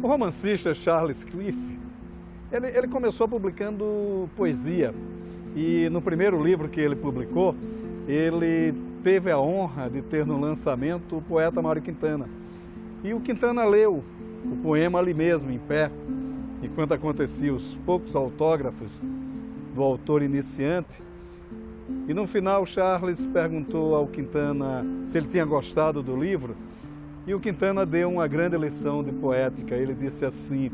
O romancista Charles Cliff, ele começou publicando poesia e no primeiro livro que ele publicou, ele teve a honra de ter no lançamento o poeta Mário Quintana. E o Quintana leu o poema ali mesmo, em pé, enquanto acontecia os poucos autógrafos do autor iniciante. E no final, Charles perguntou ao Quintana se ele tinha gostado do livro, e o Quintana deu uma grande lição de poética. Ele disse assim: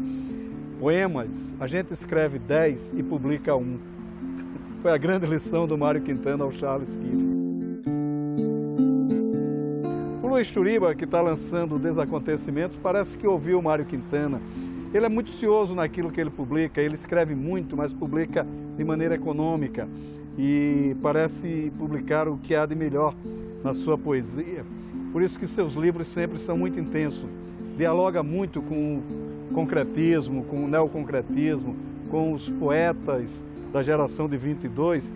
poemas, a gente escreve 10 e publica 1. Foi a grande lição do Mário Quintana ao Charles Cliff. O Luiz Turiba, que está lançando Desacontecimentos, parece que ouviu o Mário Quintana. Ele é muito cioso naquilo que ele publica, ele escreve muito, mas publica de maneira econômica e parece publicar o que há de melhor na sua poesia. Por isso que seus livros sempre são muito intensos, dialoga muito com o concretismo, com o neoconcretismo, com os poetas da geração de 22,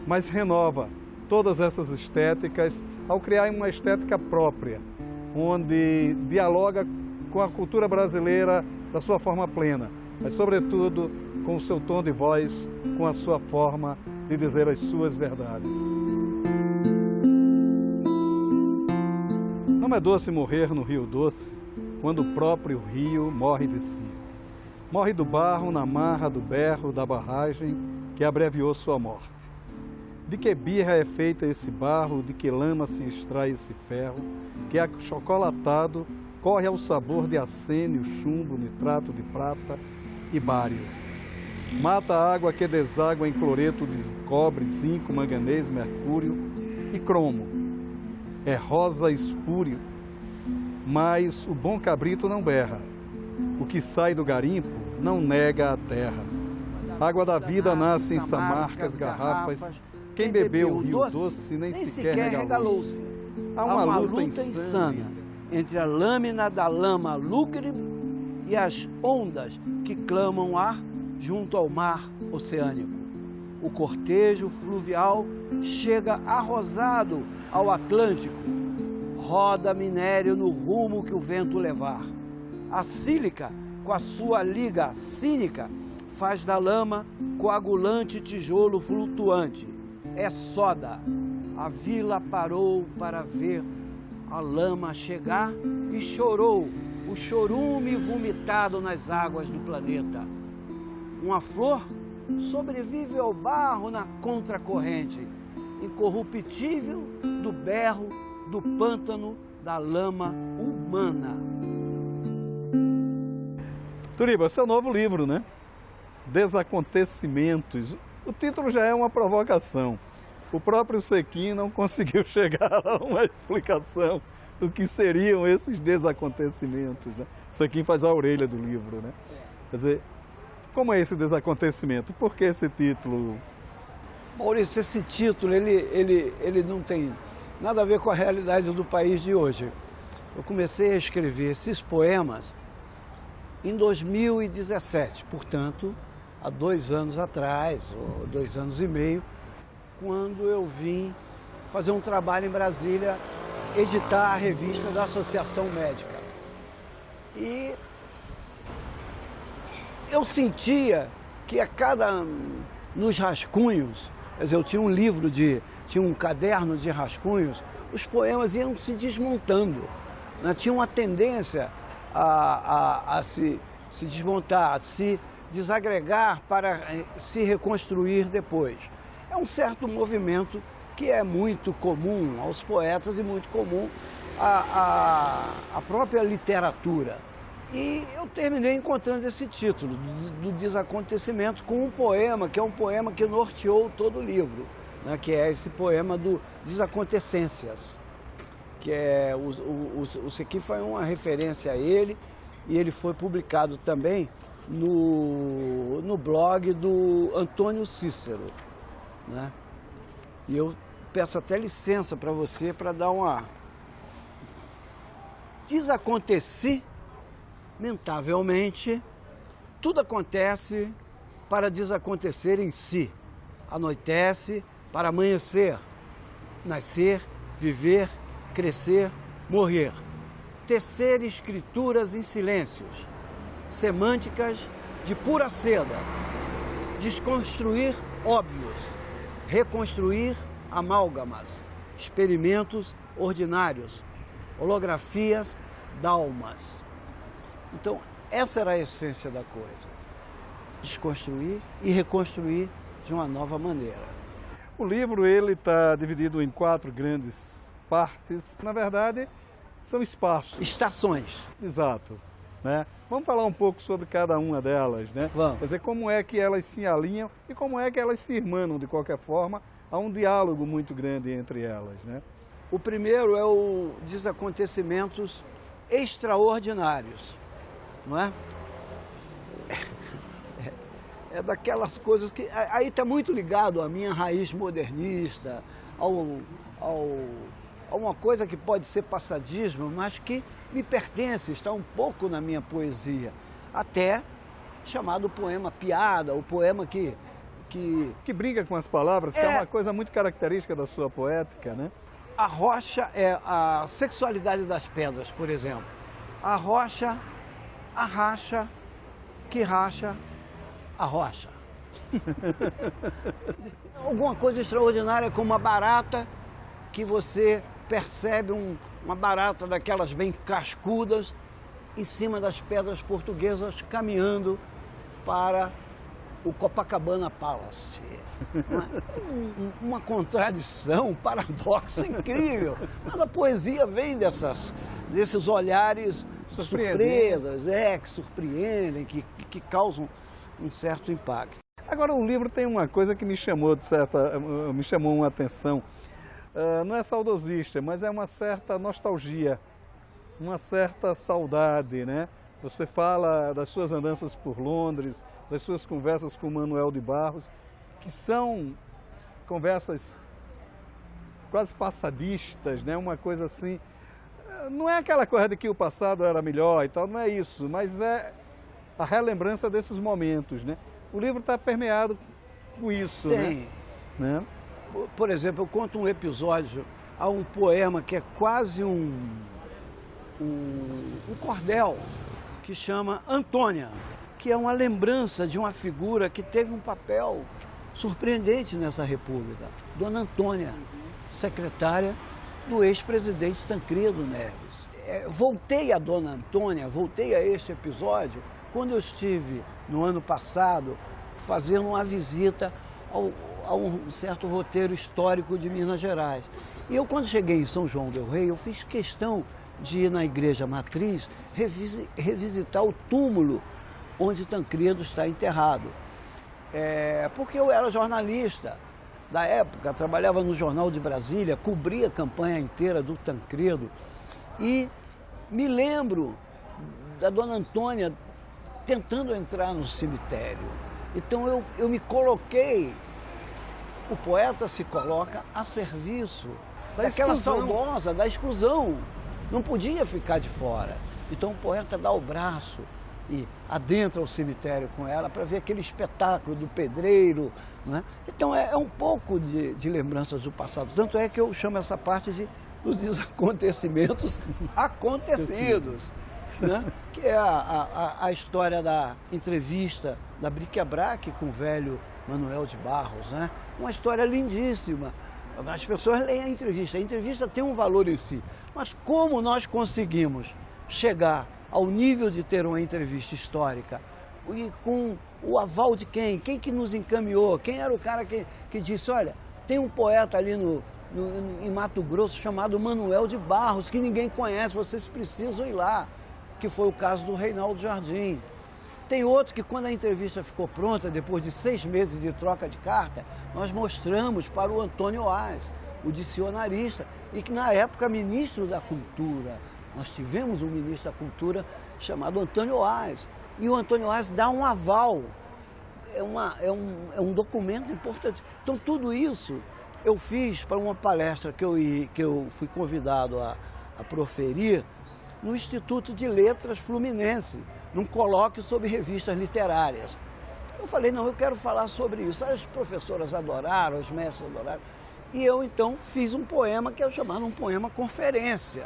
mas renova todas essas estéticas ao criar uma estética própria, onde dialoga com a cultura brasileira da sua forma plena, mas sobretudo com o seu tom de voz, com a sua forma de dizer as suas verdades. Não é doce morrer no Rio Doce, quando o próprio rio morre de si. Morre do barro na marra do berro da barragem que abreviou sua morte. De que birra é feita esse barro, de que lama se extrai esse ferro, que achocolatado corre ao sabor de acênio, chumbo, nitrato de prata e bário. Mata a água que deságua em cloreto de cobre, zinco, manganês, mercúrio e cromo. É rosa espúrio, mas o bom cabrito não berra. O que sai do garimpo não nega a terra. A água da vida nasce em samarcas, garrafas. Quem bebeu o rio doce nem sequer regalou-se. Há uma luta insana entre a lâmina da lama lúgubre e as ondas que clamam ar junto ao mar oceânico. O cortejo fluvial chega arrosado ao Atlântico, roda minério no rumo que o vento levar. A sílica, com a sua liga cínica, faz da lama coagulante tijolo flutuante. É soda. A vila parou para ver a lama chegar e chorou o chorume vomitado nas águas do planeta. Uma flor sobrevive ao barro na contracorrente, incorruptível do berro, do pântano, da lama humana. Turiba, seu novo livro, né? Desacontecimentos. O título já é uma provocação. O próprio Sequim não conseguiu chegar a uma explicação do que seriam esses desacontecimentos, né? Sequim faz a orelha do livro, né? Quer dizer, como é esse desacontecimento? Por que esse título? Maurício, esse título, ele não tem nada a ver com a realidade do país de hoje. Eu comecei a escrever esses poemas em 2017, portanto, há 2 anos atrás, ou 2 anos e meio, quando eu vim fazer um trabalho em Brasília, editar a revista da Associação Médica. E eu sentia que nos rascunhos, quer dizer, eu tinha tinha um caderno de rascunhos, os poemas iam se desmontando, né? Tinha uma tendência a se desmontar, a se desagregar para se reconstruir depois. É um certo movimento que é muito comum aos poetas e muito comum à própria literatura. E eu terminei encontrando esse título, do Desacontecimento, com um poema, que é um poema que norteou todo o livro, né, que é esse poema do Desacontecências, que é o Sequim foi uma referência a ele, e ele foi publicado também no blog do Antônio Cícero, né? E eu peço até licença para você para dar uma... Desaconteci, lamentavelmente, tudo acontece para desacontecer em si. Anoitece para amanhecer, nascer, viver, crescer, morrer. tecer escrituras em silêncios, semânticas de pura seda, desconstruir óbvios, reconstruir amálgamas, experimentos ordinários, holografias d'almas. Então, essa era a essência da coisa. Desconstruir e reconstruir de uma nova maneira. O livro ele está dividido em 4 grandes partes. Na verdade, são espaços. Estações. Exato. Né? Vamos falar um pouco sobre cada uma delas, né? Vamos. Quer dizer, como é que elas se alinham e como é que elas se irmanam de qualquer forma. Há um diálogo muito grande entre elas, né? O primeiro é o desacontecimentos extraordinários, não é? É daquelas coisas que... Aí está muito ligado à minha raiz modernista, a uma coisa que pode ser passadismo, mas que me pertence, está um pouco na minha poesia. Até chamado poema piada, o poema que brinca com as palavras, que é uma coisa muito característica da sua poética, né? A rocha é a sexualidade das pedras, por exemplo. A rocha, a racha, que racha, a rocha. Alguma coisa extraordinária como uma barata que você percebe uma barata daquelas bem cascudas em cima das pedras portuguesas caminhando para o Copacabana Palace. Uma contradição, um paradoxo incrível. Mas a poesia vem desses olhares surpresas, que surpreendem, que causam um certo impacto. Agora, o livro tem uma coisa que me chamou uma atenção. Não é saudosista, mas é uma certa nostalgia, uma certa saudade, né? Você fala das suas andanças por Londres, das suas conversas com Manuel de Barros, que são conversas quase passadistas, né? Uma coisa assim. Não é aquela coisa de que o passado era melhor e tal, não é isso, mas é a relembrança desses momentos, né? O livro está permeado com isso, né? Por exemplo, eu conto um episódio, há um poema que é quase um cordel, que chama Antônia, que é uma lembrança de uma figura que teve um papel surpreendente nessa república, Dona Antônia, secretária do ex-presidente Tancredo Neves. Voltei a Dona Antônia, voltei a este episódio, quando eu estive, no ano passado, fazendo uma visita a um certo roteiro histórico de Minas Gerais. E eu, quando cheguei em São João del Rei, eu fiz questão de ir na igreja matriz revisitar o túmulo onde Tancredo está enterrado. Porque eu era jornalista da época, trabalhava no Jornal de Brasília, cobria a campanha inteira do Tancredo e me lembro da Dona Antônia tentando entrar no cemitério. Então eu me coloquei, o poeta se coloca a serviço daquela saudosa, da exclusão. Não podia ficar de fora. Então o poeta dá o braço e adentra o cemitério com ela para ver aquele espetáculo do pedreiro, né? Então é um pouco de lembranças do passado. Tanto é que eu chamo essa parte dos desacontecimentos acontecidos, né? Que é a história da entrevista da Bric-a-Brac com o velho Manuel de Barros, né? Uma história lindíssima. As pessoas leem a entrevista tem um valor em si, mas como nós conseguimos chegar ao nível de ter uma entrevista histórica e com o aval de quem que nos encaminhou, quem era o cara que disse, olha, tem um poeta ali em Mato Grosso chamado Manuel de Barros, que ninguém conhece, vocês precisam ir lá, que foi o caso do Reinaldo Jardim. Tem outro que, quando a entrevista ficou pronta, depois de 6 meses de troca de carta, nós mostramos para o Antônio Oás, o dicionarista, e que na época ministro da Cultura. Nós tivemos um ministro da Cultura chamado Antônio Oás, e o Antônio Oás dá um aval, é um documento importante. Então tudo isso eu fiz para uma palestra que eu fui convidado a proferir no Instituto de Letras Fluminense, num colóquio sobre revistas literárias. Eu falei, não, eu quero falar sobre isso. As professoras adoraram, os mestres adoraram. E eu então fiz um poema que eu chamava um poema conferência.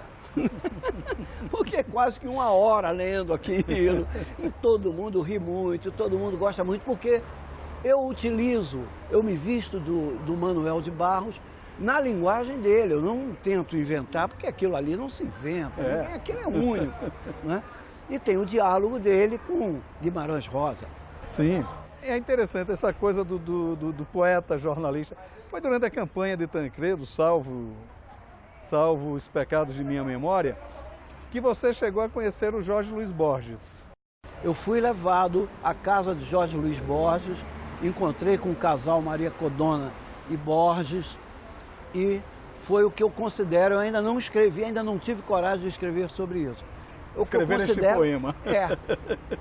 Porque é quase que 1 hora lendo aquilo. E todo mundo ri muito, todo mundo gosta muito, porque eu me visto do Manuel de Barros na linguagem dele. Eu não tento inventar, porque aquilo ali não se inventa, aquilo é único. Né? E tem o diálogo dele com Guimarães Rosa. Sim. É interessante essa coisa do poeta jornalista. Foi durante a campanha de Tancredo, salvo os pecados de minha memória, que você chegou a conhecer o Jorge Luiz Borges. Eu fui levado à casa de Jorge Luiz Borges, encontrei com o casal Maria Codona e Borges, e foi o que eu considero, eu ainda não escrevi, ainda não tive coragem de escrever sobre isso. Escrever esse poema.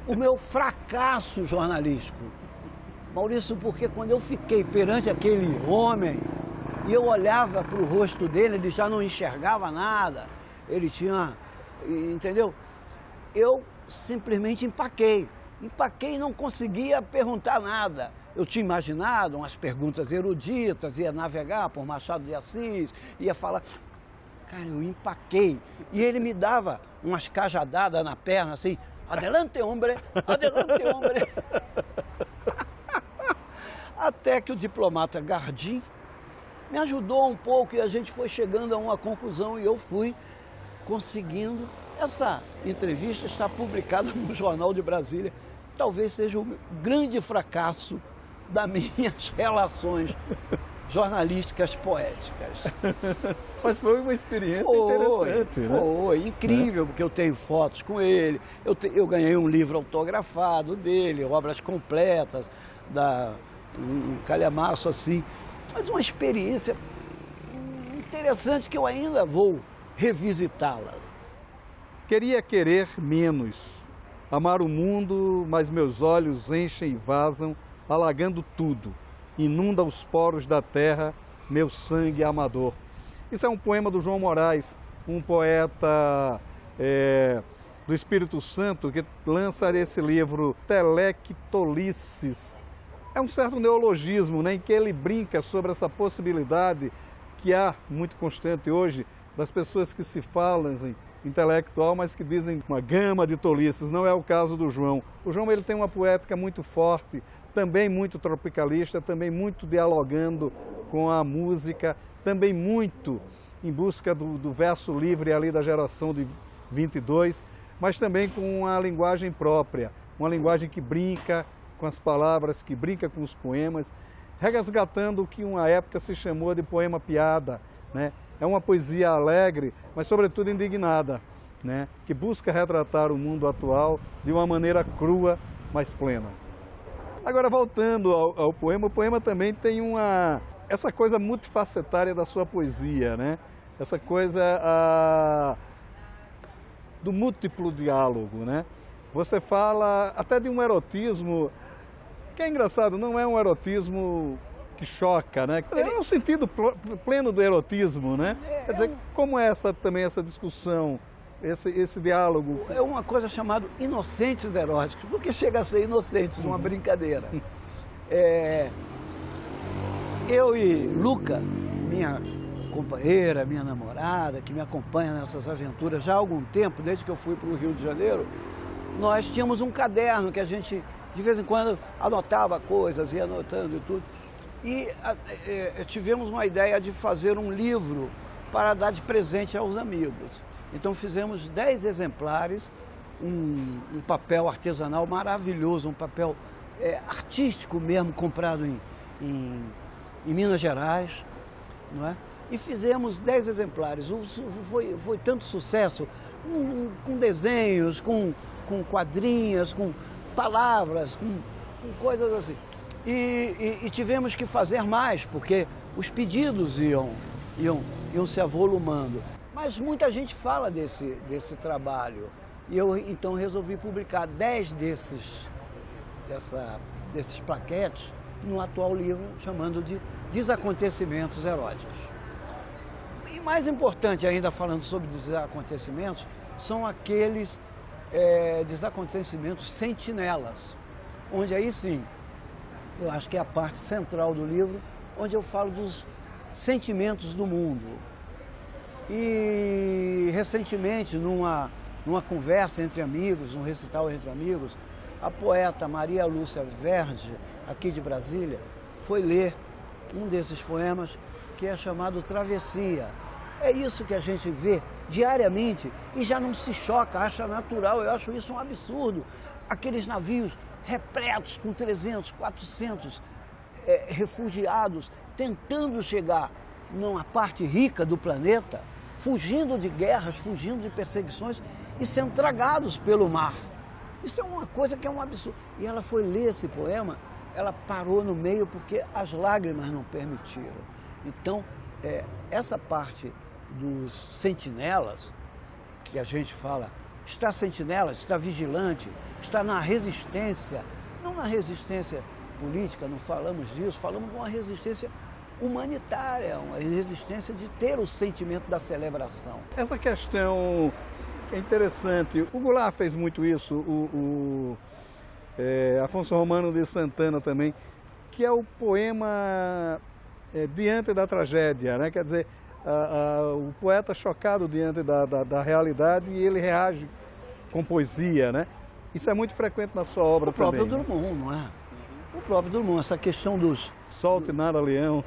O meu fracasso jornalístico. Maurício, porque quando eu fiquei perante aquele homem e eu olhava para o rosto dele, ele já não enxergava nada, ele tinha, entendeu? Eu simplesmente empaquei e não conseguia perguntar nada. Eu tinha imaginado umas perguntas eruditas, ia navegar por Machado de Assis, ia falar... Cara, eu empaquei. E ele me dava umas cajadadas na perna, assim, adelante, hombre, adelante, hombre. Até que o diplomata Gardim me ajudou um pouco e a gente foi chegando a uma conclusão e eu fui conseguindo. Essa entrevista está publicada no Jornal de Brasília. Talvez seja o grande fracasso das minhas relações jornalísticas poéticas. Mas foi uma experiência interessante, né? Foi incrível, porque eu tenho fotos com ele, eu ganhei um livro autografado dele, obras completas, um calhamaço assim. Mas uma experiência interessante que eu ainda vou revisitá-la. Queria querer menos, amar o mundo, mas meus olhos enchem e vazam, alagando tudo. Inunda os poros da terra, meu sangue amador. Isso é um poema do João Moraes, um poeta do Espírito Santo, que lança esse livro Telectolices. É um certo neologismo, né, em que ele brinca sobre essa possibilidade que há muito constante hoje das pessoas que se falam assim, intelectual, mas que dizem uma gama de tolices. Não é o caso do João. O João ele tem uma poética muito forte, também muito tropicalista, também muito dialogando com a música, também muito em busca do verso livre ali da geração de 22, mas também com uma linguagem própria, uma linguagem que brinca com as palavras, que brinca com os poemas, resgatando o que uma época se chamou de poema piada, né? É uma poesia alegre, mas sobretudo indignada, né? Que busca retratar o mundo atual de uma maneira crua, mas plena. Agora, voltando ao poema, o poema também tem essa coisa multifacetária da sua poesia, né? Essa coisa do múltiplo diálogo, né? Você fala até de um erotismo, que é engraçado, não é um erotismo que choca, né? É um sentido pleno do erotismo, né? Quer dizer, como é também essa discussão, esse diálogo? É uma coisa chamada inocentes eróticos, porque chega a ser inocentes, uma brincadeira. Eu e Luca, minha companheira, minha namorada, que me acompanha nessas aventuras já há algum tempo, desde que eu fui para o Rio de Janeiro, nós tínhamos um caderno que a gente, de vez em quando, anotava coisas, ia anotando e tudo. E tivemos uma ideia de fazer um livro para dar de presente aos amigos. Então fizemos 10 exemplares, um papel artesanal maravilhoso, um papel artístico mesmo, comprado em Minas Gerais, não é? E fizemos 10 exemplares. Foi tanto sucesso, com desenhos, com quadrinhas, com palavras, com coisas assim. E tivemos que fazer mais, porque os pedidos iam se avolumando. Mas muita gente fala desse trabalho. E eu então resolvi publicar 10 desses plaquetes no atual livro, chamando de Desacontecimentos Eróticos. E mais importante ainda, falando sobre desacontecimentos, são aqueles desacontecimentos sentinelas, onde aí sim, eu acho que é a parte central do livro, onde eu falo dos sentimentos do mundo. E recentemente, numa conversa entre amigos, num recital entre amigos, a poeta Maria Lúcia Verdi, aqui de Brasília, foi ler um desses poemas que é chamado Travessia. É isso que a gente vê diariamente e já não se choca, acha natural. Eu acho isso um absurdo. Aqueles navios repletos com 300, 400 refugiados tentando chegar numa parte rica do planeta, fugindo de guerras, fugindo de perseguições e sendo tragados pelo mar. Isso é uma coisa que é um absurdo. E ela foi ler esse poema, ela parou no meio porque as lágrimas não permitiram. Então, essa parte dos sentinelas, que a gente fala, está sentinela, está vigilante, está na resistência, não na resistência política, não falamos disso, falamos de uma resistência humanitária, uma resistência de ter o sentimento da celebração. Essa questão é interessante. O Goulart fez muito isso, Afonso Romano de Santana também, que é o poema diante da tragédia, né? Quer dizer, o poeta chocado diante da realidade e ele reage com poesia, né? Isso é muito frequente na sua obra também. O próprio Drummond, não é? O próprio Drummond, essa questão dos... Solte Nara Leão,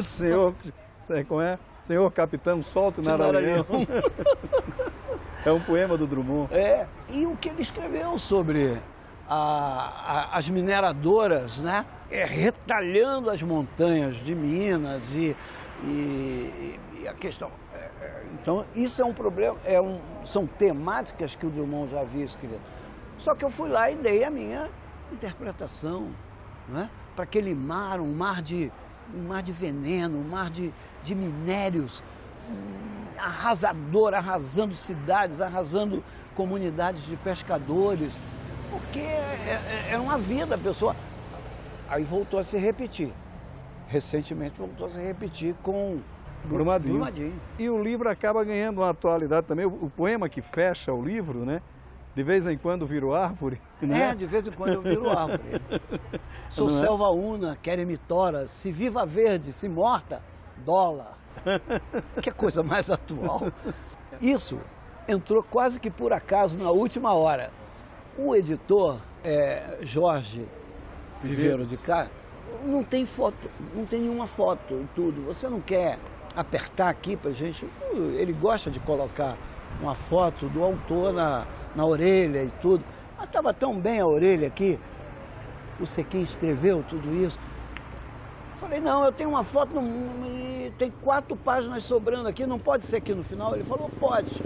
senhor, como é? Senhor capitão, solte Nara Leão. É um poema do Drummond. E o que ele escreveu sobre as mineradoras, né? Retalhando as montanhas de Minas e a questão... Então, isso é um problema, são temáticas que o Drummond já havia escrito. Só que eu fui lá e dei a minha interpretação, né? Para aquele mar, um mar de veneno, um mar de minérios, arrasador, arrasando cidades, arrasando comunidades de pescadores, porque é uma vida a pessoa. Aí voltou a se repetir. Recentemente voltou a se repetir com Brumadinho. E o livro acaba ganhando uma atualidade também. O poema que fecha o livro, né? De vez em quando viro árvore, né? De vez em quando eu viro árvore. Sou selva una, querem-me tora, se viva verde, se morta, dólar. Que coisa mais atual. Isso entrou quase que por acaso na última hora. O editor, Jorge Viveiro de Cá, não tem foto, não tem nenhuma foto e tudo. Você não quer apertar aqui pra gente? Ele gosta de colocar uma foto do autor na orelha e tudo. Mas estava tão bem a orelha aqui, você quem escreveu tudo isso. Falei, não, eu tenho uma foto, e tem 4 páginas sobrando aqui, não pode ser aqui no final? Ele falou, pode.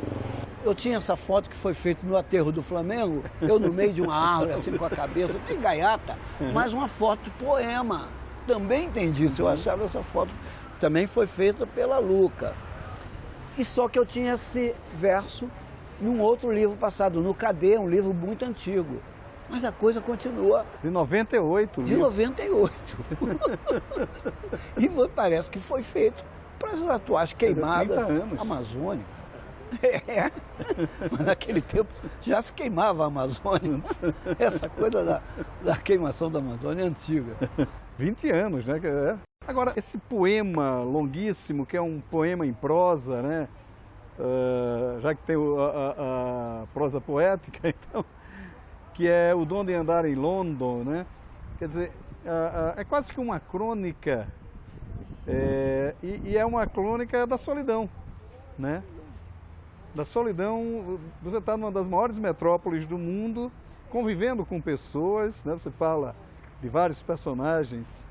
Eu tinha essa foto que foi feita no aterro do Flamengo, eu no meio de uma árvore, assim, com a cabeça, bem gaiata, mas uma foto poema. Também tem disso, eu achava essa foto, também foi feita pela Luca. E só que eu tinha esse verso num outro livro passado, no Cadê, um livro muito antigo. Mas a coisa continua. De 98. De 98. E parece que foi feito para as atuais queimadas amazônicas. Mas naquele tempo já se queimava a Amazônia. Essa coisa da queimação da Amazônia é antiga. 20 anos, né? Agora, esse poema longuíssimo, que é um poema em prosa, né? Já que tem a prosa poética, então, que é O Dom de Andar em London, né? Quer dizer, é quase que uma crônica, e é uma crônica da solidão, né? Da solidão, você está numa das maiores metrópoles do mundo, convivendo com pessoas, né? Você fala de vários personagens,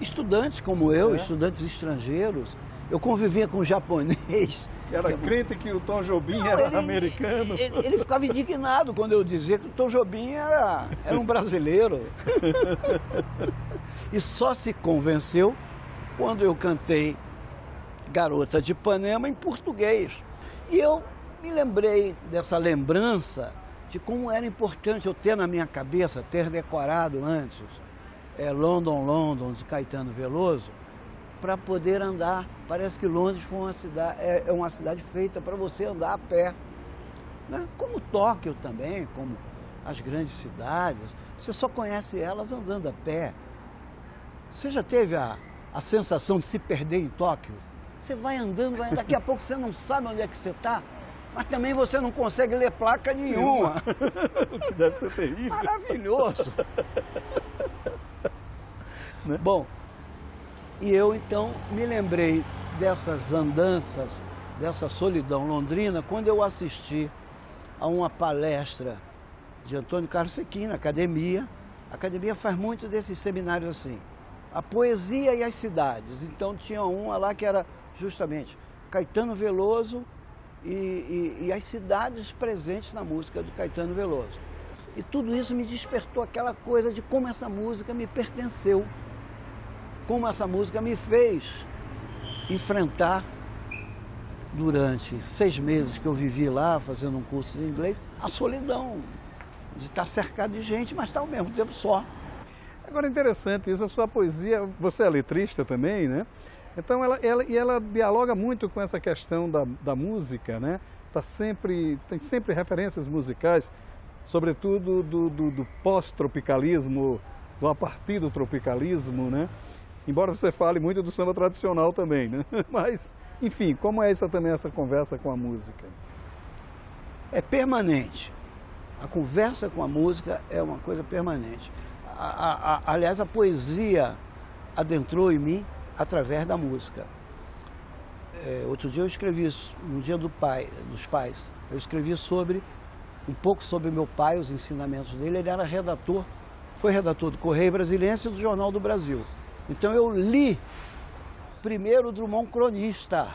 estudantes como eu, estudantes estrangeiros. Eu convivia com um japonês. Era crente que o Tom Jobim era americano. Ele ficava indignado quando eu dizia que o Tom Jobim era um brasileiro. E só se convenceu quando eu cantei Garota de Ipanema em português. E eu me lembrei dessa lembrança de como era importante eu ter na minha cabeça, ter decorado antes London, London, de Caetano Veloso, para poder andar. Parece que Londres foi uma cidade feita para você andar a pé, né? Como Tóquio também, como as grandes cidades, você só conhece elas andando a pé. Você já teve a a sensação de se perder em Tóquio. Você vai andando, daqui a pouco você não sabe onde é que você está, mas também você não consegue ler placa nenhuma. O que deve ser terrível. Maravilhoso. Né? Bom, e eu então me lembrei dessas andanças, dessa solidão londrina, quando eu assisti a uma palestra de Antônio Carlos Sequin, na Academia. A Academia faz muito desses seminários assim. A poesia e as cidades. Então tinha uma lá que era justamente Caetano Veloso e as cidades presentes na música de Caetano Veloso. E tudo isso me despertou aquela coisa de como essa música me pertenceu, como essa música me fez enfrentar, durante 6 meses que eu vivi lá, fazendo um curso de inglês, a solidão de estar cercado de gente, mas estar ao mesmo tempo só. Agora, interessante isso, a sua poesia, você é letrista também, né? Então, ela dialoga muito com essa questão da música, né? Tem sempre referências musicais, sobretudo do pós-tropicalismo, do a partir do tropicalismo, né? Embora você fale muito do samba tradicional também, né? Mas, enfim, como é essa conversa com a música? É permanente. A conversa com a música é uma coisa permanente. Aliás, a poesia adentrou em mim através da música. Outro dia eu escrevi isso, no Dia dos Pais. Eu escrevi um pouco sobre meu pai, os ensinamentos dele. Ele era foi redator do Correio Brasiliense e do Jornal do Brasil. Então eu li primeiro o Drummond cronista,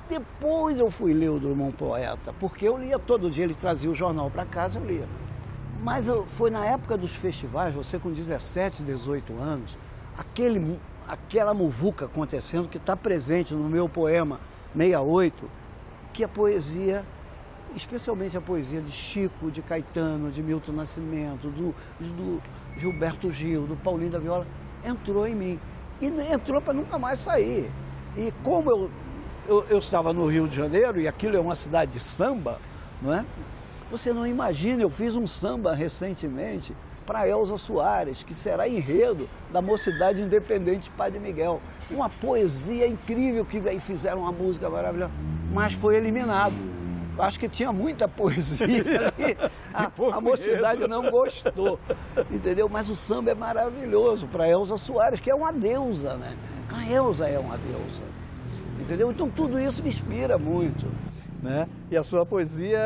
depois eu fui ler o Drummond poeta, porque eu lia todo dia, ele trazia o jornal para casa, eu lia. Mas foi na época dos festivais, você com 17, 18 anos, aquela muvuca acontecendo que está presente no meu poema 68, que a poesia, especialmente a poesia de Chico, de Caetano, de Milton Nascimento, do Gilberto Gil, do Paulinho da Viola, entrou em mim. E entrou para nunca mais sair. E como eu estava no Rio de Janeiro, e aquilo é uma cidade de samba, não é? Você não imagina, eu fiz um samba recentemente para Elza Soares, que será enredo da Mocidade Independente Padre Miguel. Uma poesia incrível, que aí fizeram uma música maravilhosa, mas foi eliminado. Acho que tinha muita poesia ali, a Mocidade não gostou, entendeu? Mas o samba é maravilhoso para Elza Soares, que é uma deusa, né? A Elza é uma deusa, entendeu? Então tudo isso me inspira muito. Né? E a sua poesia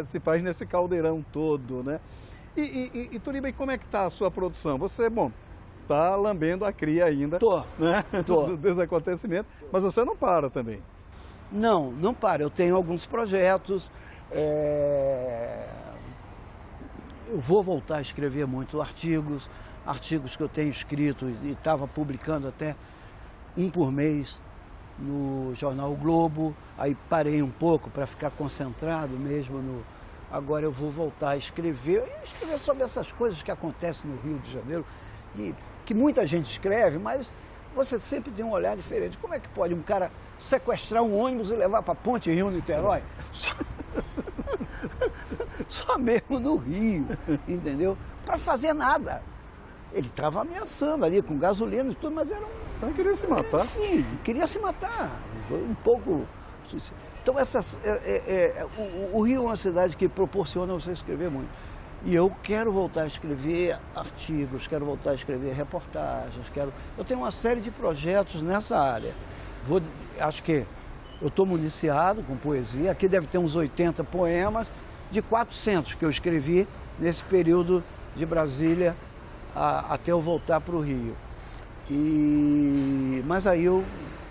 se faz nesse caldeirão todo, né? E Turiba, como é que está a sua produção? Você, está lambendo a cria ainda, né? Do desacontecimento, mas você não para também. Não para. Eu tenho alguns projetos, eu vou voltar a escrever muitos artigos que eu tenho escrito e estava publicando até um por mês no jornal o Globo, aí parei um pouco para ficar concentrado mesmo Agora eu vou voltar a escrever sobre essas coisas que acontecem no Rio de Janeiro, e que muita gente escreve, mas você sempre tem um olhar diferente. Como é que pode um cara sequestrar um ônibus e levar para a Ponte Rio-Niterói? Só mesmo no Rio, entendeu? Para fazer nada. Ele estava ameaçando ali com gasolina e tudo, mas era Então queria se matar. Enfim, queria se matar. Um pouco... Então o Rio é uma cidade que proporciona você escrever muito. E eu quero voltar a escrever artigos, quero voltar a escrever reportagens, eu tenho uma série de projetos nessa área. Acho que eu estou municiado com poesia, aqui deve ter uns 80 poemas, de 400 que eu escrevi nesse período de Brasília até eu voltar para o Rio. Mas aí eu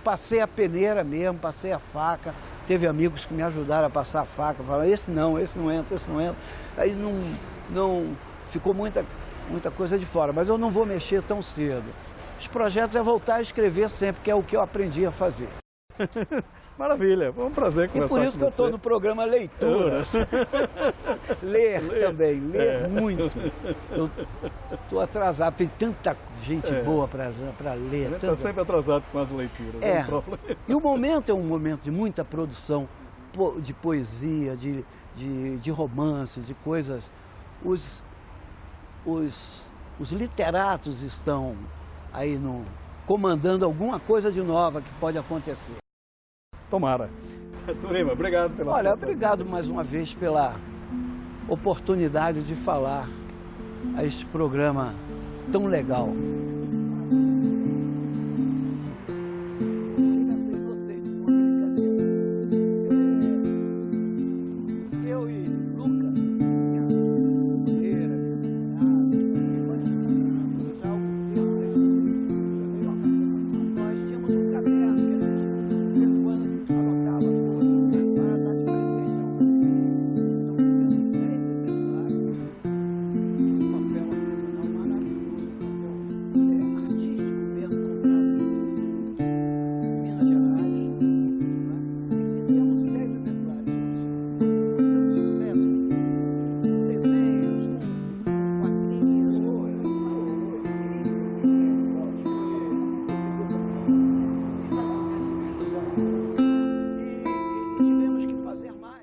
passei a peneira mesmo, passei a faca, teve amigos que me ajudaram a passar a faca, falaram, esse não entra. Aí não ficou muita coisa de fora, mas eu não vou mexer tão cedo. Os projetos é voltar a escrever sempre, que é o que eu aprendi a fazer. Maravilha, foi um prazer conversar com você. E por isso que eu estou no programa Leituras. Ler também, ler muito. Eu estou atrasado, tem tanta gente boa para ler. Está sempre atrasado com as leituras, não é um problema. E o momento é um momento de muita produção de poesia, de romance, de coisas. Os literatos estão aí comandando alguma coisa de nova que pode acontecer. Tomara. Turema, obrigado pela Olha, sua obrigado presença. mais uma vez pela oportunidade de falar a esse programa tão legal.